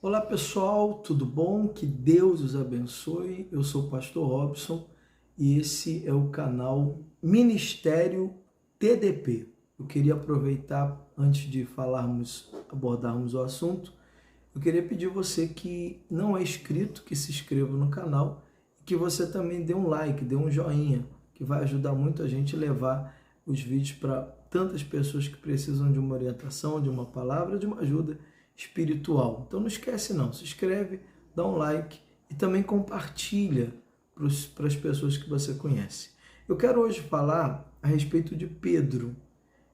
Olá pessoal, tudo bom? Que Deus os abençoe. Eu sou o Pastor Robson e esse é o canal Ministério TDP. Eu queria aproveitar, antes de abordarmos o assunto, eu queria pedir você que não é inscrito, que se inscreva no canal e que você também dê um like, dê um joinha, que vai ajudar muito a gente a levar os vídeos para tantas pessoas que precisam de uma orientação, de uma palavra, de uma ajuda espiritual. Então não esquece não, se inscreve, dá um like e também compartilha para as pessoas que você conhece. Eu quero hoje falar a respeito de Pedro.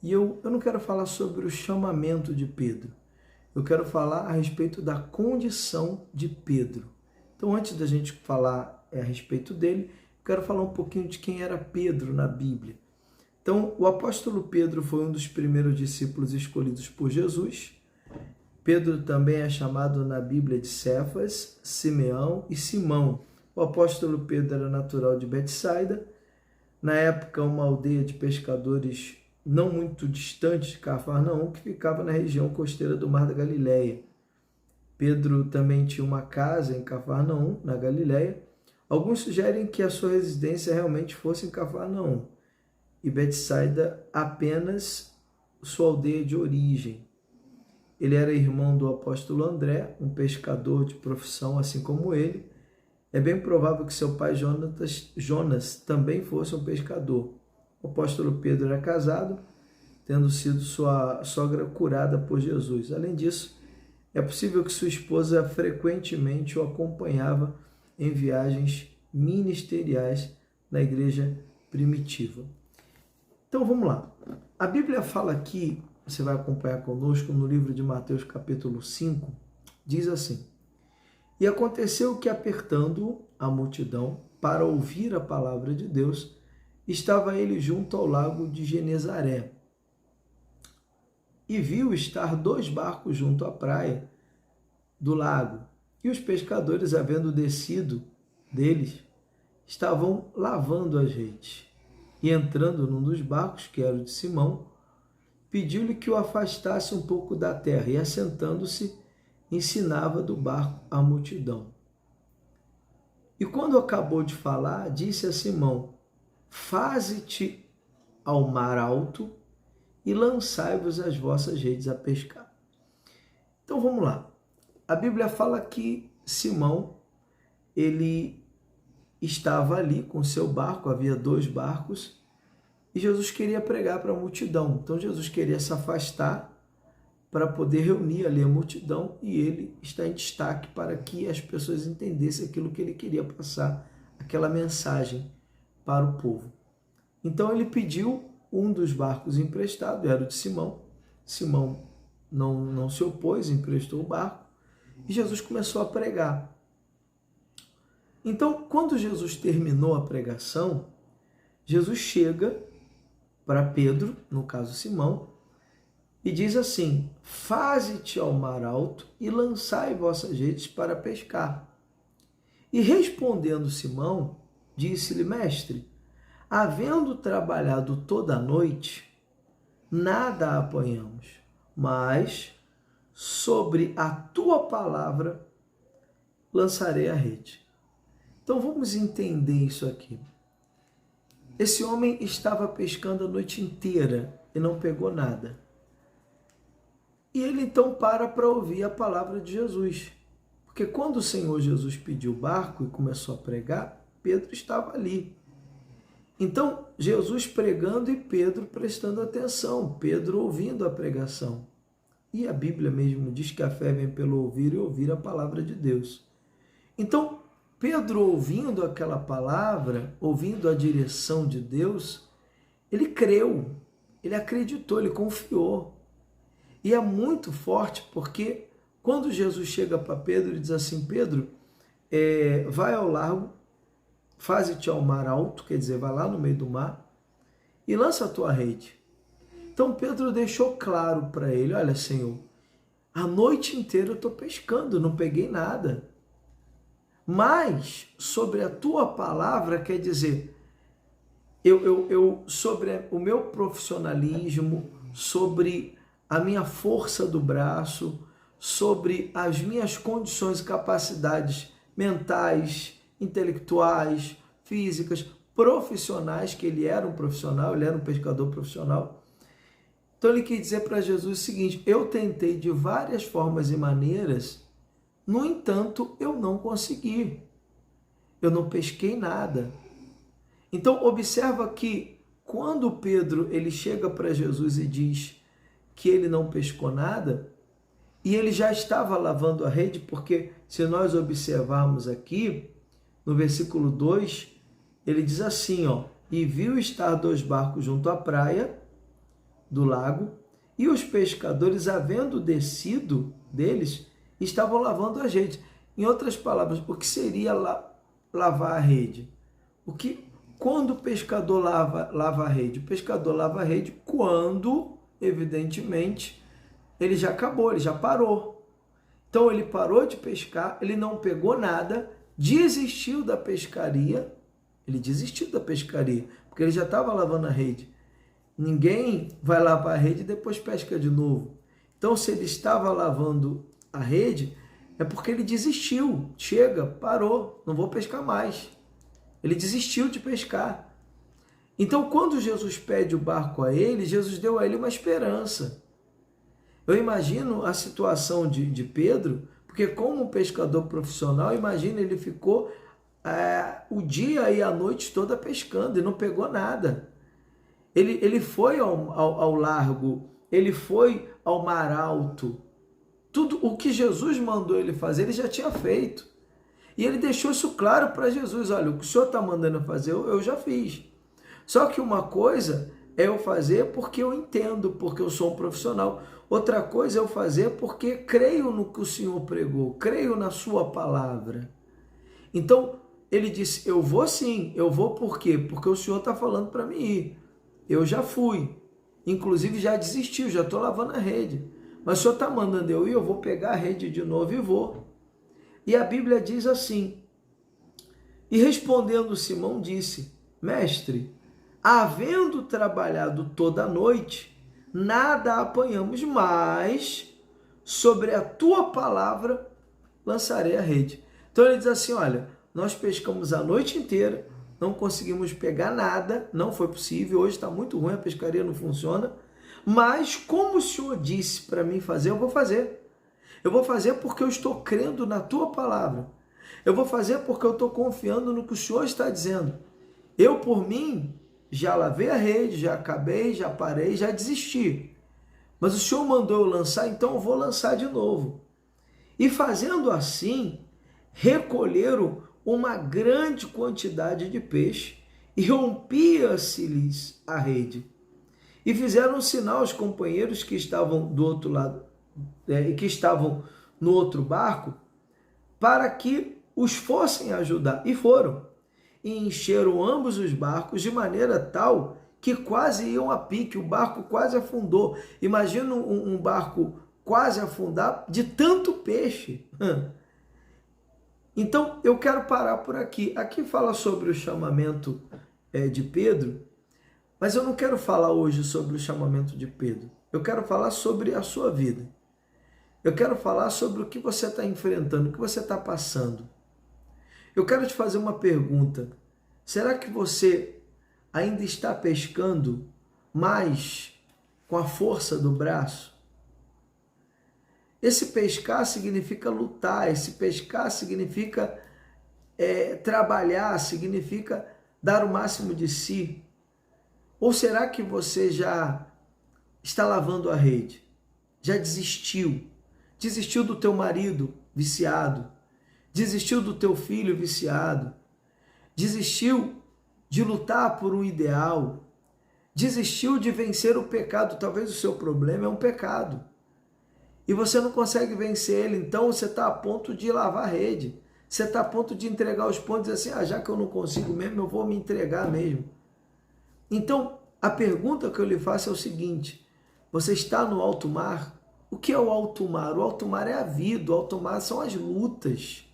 E eu não quero falar sobre o chamamento de Pedro. Eu quero falar a respeito da condição de Pedro. Então, antes da gente falar a respeito dele, eu quero falar um pouquinho de quem era Pedro na Bíblia. Então, o apóstolo Pedro foi um dos primeiros discípulos escolhidos por Jesus. Pedro também é chamado na Bíblia de Cefas, Simeão e Simão. O apóstolo Pedro era natural de Betsaida, na época uma aldeia de pescadores não muito distante de Cafarnaum, que ficava na região costeira do Mar da Galileia. Pedro também tinha uma casa em Cafarnaum, na Galileia. Alguns sugerem que a sua residência realmente fosse em Cafarnaum e Betsaida apenas sua aldeia de origem. Ele era irmão do apóstolo André, um pescador de profissão assim como ele. É bem provável que seu pai Jonas também fosse um pescador. O apóstolo Pedro era casado, tendo sido sua sogra curada por Jesus. Além disso, é possível que sua esposa frequentemente o acompanhava em viagens ministeriais na igreja primitiva. Então vamos lá. A Bíblia fala aqui, você vai acompanhar conosco no livro de Mateus capítulo 5, diz assim: E aconteceu que, apertando a multidão para ouvir a palavra de Deus, estava ele junto ao lago de Genezaré. E viu estar 2 barcos junto à praia do lago. E os pescadores, havendo descido deles, estavam lavando as redes. E entrando num dos barcos, que era o de Simão, pediu-lhe que o afastasse um pouco da terra. E assentando-se, ensinava do barco a multidão. E quando acabou de falar, disse a Simão: Faze-te ao mar alto e lançai-vos as vossas redes a pescar. Então vamos lá. A Bíblia fala que Simão, ele estava ali com seu barco, havia 2 barcos, e Jesus queria pregar para a multidão. Então Jesus queria se afastar para poder reunir ali a multidão, e ele está em destaque para que as pessoas entendessem aquilo que ele queria passar, aquela mensagem para o povo. Então ele pediu um dos barcos emprestado, era o de Simão. Simão não se opôs, emprestou o barco, e Jesus começou a pregar. Então, quando Jesus terminou a pregação, Jesus chega para Pedro, no caso Simão, e diz assim: Faze-te ao mar alto e lançai vossas redes para pescar. E respondendo Simão, disse-lhe: Mestre, havendo trabalhado toda a noite, nada apanhamos, mas sobre a tua palavra lançarei a rede. Então vamos entender isso aqui. Esse homem estava pescando a noite inteira e não pegou nada. E ele então para ouvir a palavra de Jesus. Porque quando o Senhor Jesus pediu o barco e começou a pregar, Pedro estava ali. Então, Jesus pregando e Pedro prestando atenção, Pedro ouvindo a pregação. E a Bíblia mesmo diz que a fé vem pelo ouvir e ouvir a palavra de Deus. Então, Pedro, ouvindo aquela palavra, ouvindo a direção de Deus, ele creu, ele acreditou, ele confiou. E é muito forte porque quando Jesus chega para Pedro e diz assim: Pedro, vai ao largo, faze-te ao mar alto, quer dizer, vai lá no meio do mar e lança a tua rede. Então Pedro deixou claro para ele: olha, Senhor, a noite inteira eu estou pescando, não peguei nada. Mas sobre a tua palavra, quer dizer, sobre o meu profissionalismo, sobre a minha força do braço, sobre as minhas condições e capacidades mentais, intelectuais, físicas, profissionais, que ele era um profissional, ele era um pescador profissional. Então ele quis dizer para Jesus o seguinte: eu tentei de várias formas e maneiras, no entanto, eu não consegui. Eu não pesquei nada. Então observa que quando Pedro ele chega para Jesus e diz que ele não pescou nada, e ele já estava lavando a rede, porque se nós observarmos aqui, no versículo 2, ele diz assim, ó: e viu estar 2 barcos junto à praia do lago, e os pescadores, havendo descido deles, estavam lavando a rede. Em outras palavras, o que seria lavar a rede? Quando o pescador lava a rede? O pescador lava a rede quando, evidentemente, ele já acabou, ele já parou. Então ele parou de pescar, ele não pegou nada, desistiu da pescaria, porque ele já estava lavando a rede. Ninguém vai lavar a rede e depois pesca de novo. Então, se ele estava lavando a rede, é porque ele desistiu. Chega, parou, não vou pescar mais. Ele desistiu de pescar. Então, quando Jesus pede o barco a ele, Jesus deu a ele uma esperança. Eu imagino a situação de Pedro, porque como um pescador profissional, imagina, ele ficou o dia e a noite toda pescando e não pegou nada. Ele foi ao largo, ele foi ao mar alto. Tudo o que Jesus mandou ele fazer, ele já tinha feito. E ele deixou isso claro para Jesus: olha, o que o Senhor está mandando fazer, eu já fiz. Só que uma coisa é eu fazer porque eu entendo, porque eu sou um profissional. Outra coisa é eu fazer porque creio no que o Senhor pregou, creio na sua palavra. Então, ele disse: eu vou sim, eu vou por quê? Porque o Senhor está falando para mim ir. Eu já fui, inclusive já desisti, já estou lavando a rede. Mas o Senhor está mandando eu ir, eu vou pegar a rede de novo e vou. E a Bíblia diz assim: e respondendo Simão disse: mestre, havendo trabalhado toda a noite, nada apanhamos, mas sobre a tua palavra lançarei a rede. Então ele diz assim: olha, nós pescamos a noite inteira, não conseguimos pegar nada, não foi possível, hoje está muito ruim, a pescaria não funciona, mas como o Senhor disse para mim fazer, eu vou fazer. Eu vou fazer porque eu estou crendo na tua palavra. Eu vou fazer porque eu estou confiando no que o Senhor está dizendo. Eu, por mim, já lavei a rede, já acabei, já parei, já desisti. Mas o Senhor mandou eu lançar, então eu vou lançar de novo. E fazendo assim, recolheram uma grande quantidade de peixe e rompia-se-lhes a rede. E fizeram um sinal aos companheiros que estavam do outro lado, que estavam no outro barco, para que os fossem ajudar. E foram. E encheram ambos os barcos de maneira tal que quase iam a pique, o barco quase afundou. Imagina um barco quase afundar de tanto peixe. Então, eu quero parar por aqui. Aqui fala sobre o chamamento de Pedro, mas eu não quero falar hoje sobre o chamamento de Pedro. Eu quero falar sobre a sua vida. Eu quero falar sobre o que você está enfrentando, o que você está passando. Eu quero te fazer uma pergunta. Será que você ainda está pescando mais com a força do braço? Esse pescar significa lutar, esse pescar significa trabalhar, significa dar o máximo de si. Ou será que você já está lavando a rede? Já desistiu? Desistiu do teu marido viciado? Desistiu do teu filho viciado? Desistiu de lutar por um ideal? Desistiu de vencer o pecado? Talvez o seu problema é um pecado. E você não consegue vencer ele, então você está a ponto de lavar a rede. Você está a ponto de entregar os pontos e dizer assim: já que eu não consigo mesmo, eu vou me entregar mesmo. Então, a pergunta que eu lhe faço é o seguinte: você está no alto mar? O que é o alto mar? O alto mar é a vida, o alto mar são as lutas.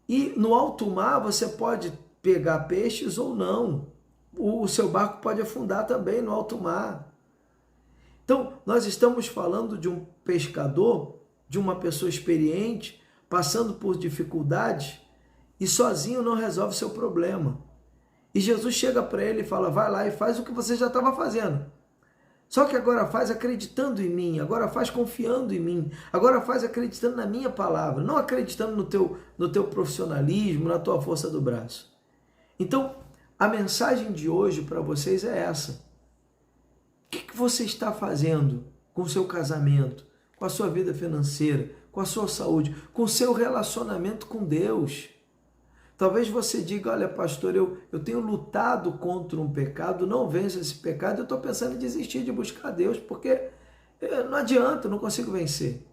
E no alto mar você pode pegar peixes ou não. O seu barco pode afundar também no alto mar. Então, nós estamos falando de um pescador de uma pessoa experiente, passando por dificuldades, e sozinho não resolve seu problema. E Jesus chega para ele e fala, vai lá e faz o que você já estava fazendo. Só que agora faz acreditando em mim, agora faz confiando em mim, agora faz acreditando na minha palavra, não acreditando no teu profissionalismo, na tua força do braço. Então, a mensagem de hoje para vocês é essa. O que você está fazendo com o seu casamento, com a sua vida financeira, com a sua saúde, com o seu relacionamento com Deus? Talvez você diga, olha pastor, eu tenho lutado contra um pecado, não venço esse pecado, eu estou pensando em desistir de buscar Deus, porque não adianta, eu não consigo vencer.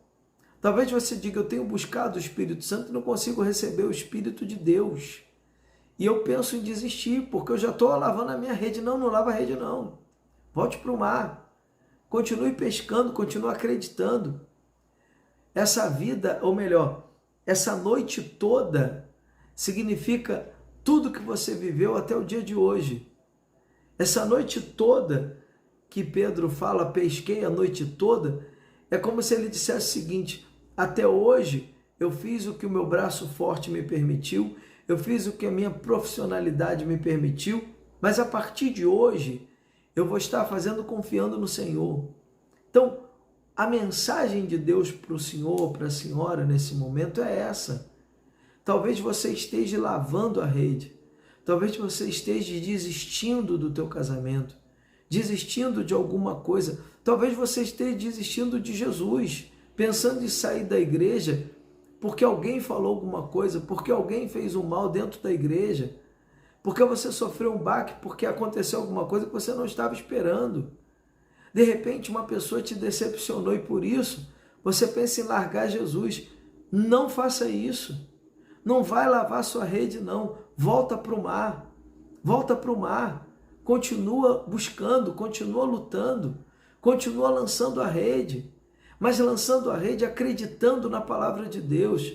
Talvez você diga, eu tenho buscado o Espírito Santo e não consigo receber o Espírito de Deus. E eu penso em desistir, porque eu já estou lavando a minha rede. Não lava a rede não. Volte para o mar. Continue pescando, continue acreditando. Essa vida, ou melhor, essa noite toda significa tudo que você viveu até o dia de hoje. Essa noite toda que Pedro fala, pesquei a noite toda, é como se ele dissesse o seguinte, até hoje eu fiz o que o meu braço forte me permitiu, eu fiz o que a minha profissionalidade me permitiu, mas a partir de hoje eu vou estar fazendo confiando no Senhor. Então, a mensagem de Deus para o Senhor, para a senhora nesse momento é essa. Talvez você esteja lavando a rede, talvez você esteja desistindo do teu casamento, desistindo de alguma coisa, talvez você esteja desistindo de Jesus, pensando em sair da igreja porque alguém falou alguma coisa, porque alguém fez um mal dentro da igreja, porque você sofreu um baque, porque aconteceu alguma coisa que você não estava esperando. De repente uma pessoa te decepcionou e por isso você pensa em largar Jesus. Não faça isso. Não vai lavar sua rede não. Volta para o mar. Volta para o mar. Continua buscando, continua lutando, continua lançando a rede. Mas lançando a rede acreditando na palavra de Deus.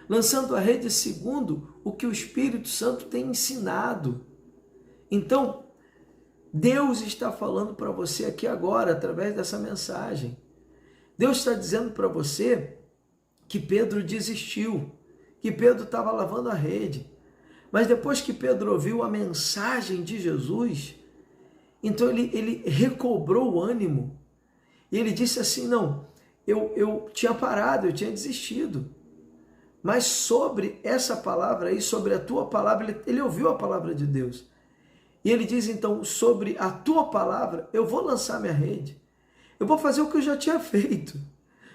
Lançando a rede segundo o que o Espírito Santo tem ensinado. Então, Deus está falando para você aqui agora, através dessa mensagem. Deus está dizendo para você que Pedro desistiu, que Pedro estava lavando a rede. Mas depois que Pedro ouviu a mensagem de Jesus, então ele recobrou o ânimo. E ele disse assim, não, eu tinha parado, eu tinha desistido. Mas sobre essa palavra aí, sobre a tua palavra, ele ouviu a palavra de Deus. E ele diz então, sobre a tua palavra, eu vou lançar minha rede. Eu vou fazer o que eu já tinha feito.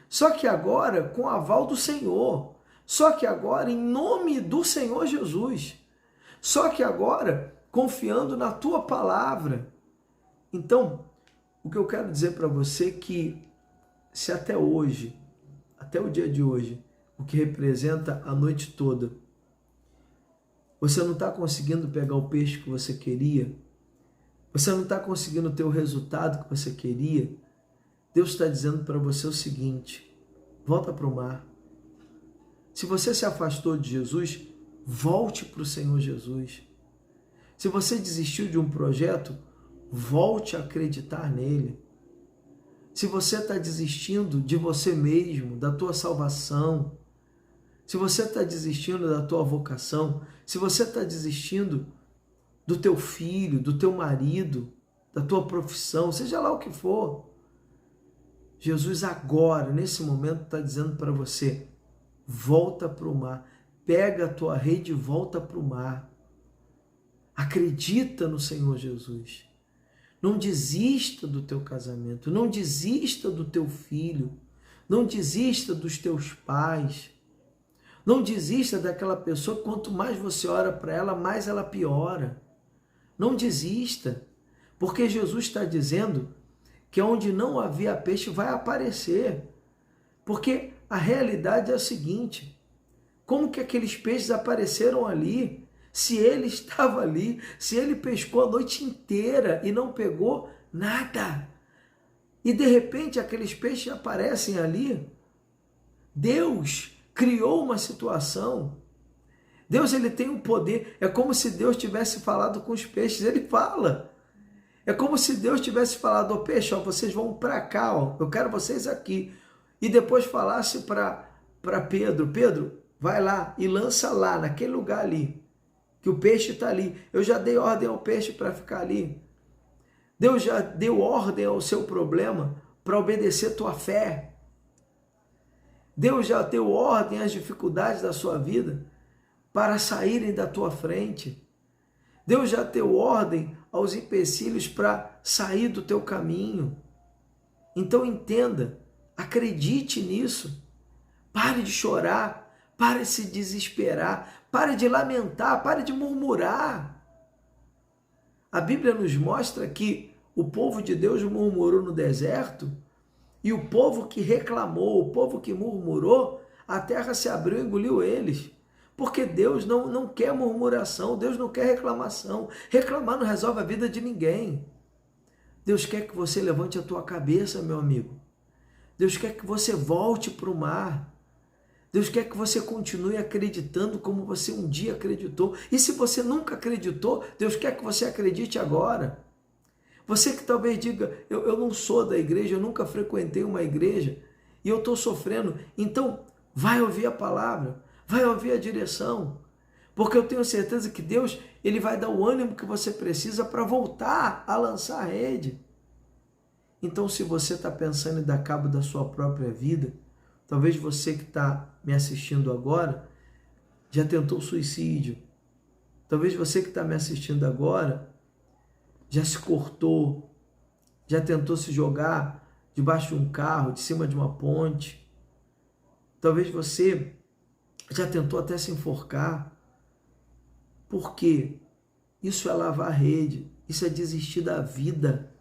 Só que agora, com o aval do Senhor. Só que agora, em nome do Senhor Jesus. Só que agora, confiando na tua palavra. Então, o que eu quero dizer para você é que, se até hoje, até o dia de hoje, o que representa a noite toda, você não está conseguindo pegar o peixe que você queria, você não está conseguindo ter o resultado que você queria, Deus está dizendo para você o seguinte, volta para o mar. Se você se afastou de Jesus, volte para o Senhor Jesus. Se você desistiu de um projeto, volte a acreditar nele. Se você está desistindo de você mesmo, da tua salvação, se você está desistindo da tua vocação, se você está desistindo do teu filho, do teu marido, da tua profissão, seja lá o que for, Jesus agora, nesse momento, está dizendo para você, volta para o mar, pega a tua rede e volta para o mar. Acredita no Senhor Jesus. Não desista do teu casamento, não desista do teu filho, não desista dos teus pais, não desista daquela pessoa, quanto mais você ora para ela, mais ela piora. Não desista, porque Jesus está dizendo que onde não havia peixe vai aparecer. Porque a realidade é a seguinte, como que aqueles peixes apareceram ali? Se ele estava ali, se ele pescou a noite inteira e não pegou nada, e de repente aqueles peixes aparecem ali, Deus criou uma situação. Deus, ele tem um poder. É como se Deus tivesse falado com os peixes. Ele fala. É como se Deus tivesse falado, ó peixe, ó, vocês vão para cá, ó, eu quero vocês aqui. e depois falasse para Pedro, Pedro, vai lá e lança lá, naquele lugar ali, que o peixe está ali. Eu já dei ordem ao peixe para ficar ali. Deus já deu ordem ao seu problema para obedecer tua fé. Deus já deu ordem às dificuldades da sua vida para saírem da tua frente. Deus já deu ordem aos empecilhos para sair do teu caminho. Então entenda, acredite nisso. Pare de chorar, pare de se desesperar, pare de lamentar, pare de murmurar. A Bíblia nos mostra que o povo de Deus murmurou no deserto, e o povo que reclamou, o povo que murmurou, a terra se abriu e engoliu eles. Porque Deus não quer murmuração, Deus não quer reclamação. Reclamar não resolve a vida de ninguém. Deus quer que você levante a tua cabeça, meu amigo. Deus quer que você volte para o mar. Deus quer que você continue acreditando como você um dia acreditou. E se você nunca acreditou, Deus quer que você acredite agora. Você que talvez diga, eu não sou da igreja, eu nunca frequentei uma igreja e eu estou sofrendo. Então, vai ouvir a palavra, vai ouvir a direção. Porque eu tenho certeza que Deus, Ele vai dar o ânimo que você precisa para voltar a lançar a rede. Então, se você está pensando em dar cabo da sua própria vida, talvez você que está me assistindo agora já tentou suicídio. Talvez você que está me assistindo agora já se cortou, já tentou se jogar debaixo de um carro, de cima de uma ponte. Talvez você já tentou até se enforcar. Por quê? Isso é lavar a rede, isso é desistir da vida.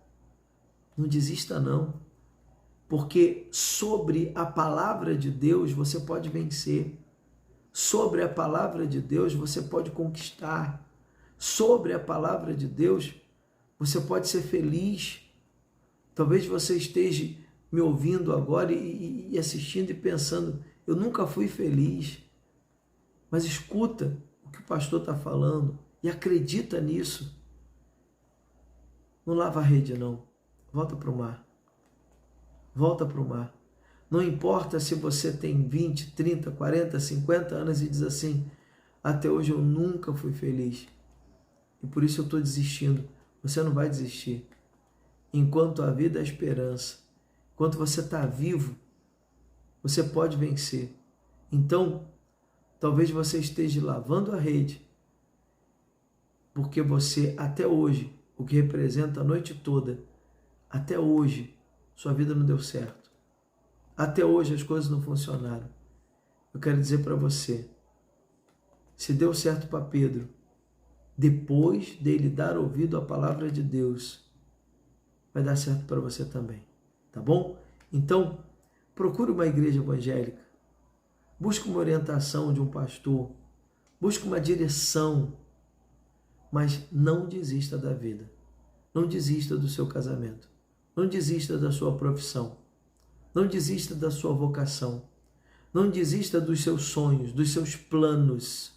Não desista não, porque sobre a palavra de Deus você pode vencer. Sobre a palavra de Deus você pode conquistar. Sobre a palavra de Deus você pode ser feliz. Talvez você esteja me ouvindo agora e assistindo e pensando, eu nunca fui feliz. Mas escuta o que o pastor está falando e acredita nisso. Não lava a rede não. Volta para o mar. Volta para o mar. Não importa se você tem 20, 30, 40, 50 anos e diz assim, até hoje eu nunca fui feliz. E por isso eu estou desistindo. Você não vai desistir. Enquanto a vida é esperança, enquanto você está vivo, você pode vencer. Então, talvez você esteja lavando a rede, porque você, até hoje, o que representa a noite toda, até hoje, sua vida não deu certo. Até hoje as coisas não funcionaram. Eu quero dizer para você, se deu certo para Pedro, depois dele dar ouvido à palavra de Deus, vai dar certo para você também, tá bom? Então, procure uma igreja evangélica, busque uma orientação de um pastor, busque uma direção, mas não desista da vida, não desista do seu casamento, não desista da sua profissão, não desista da sua vocação, não desista dos seus sonhos, dos seus planos.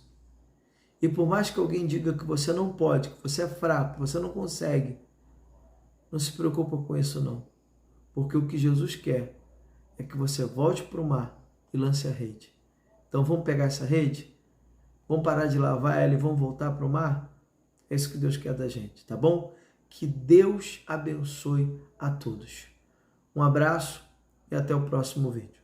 E por mais que alguém diga que você não pode, que você é fraco, que você não consegue, não se preocupa com isso não. Porque o que Jesus quer é que você volte para o mar e lance a rede. Então vamos pegar essa rede? Vamos parar de lavar ela e vamos voltar para o mar? É isso que Deus quer da gente, tá bom? Que Deus abençoe a todos. Um abraço e até o próximo vídeo.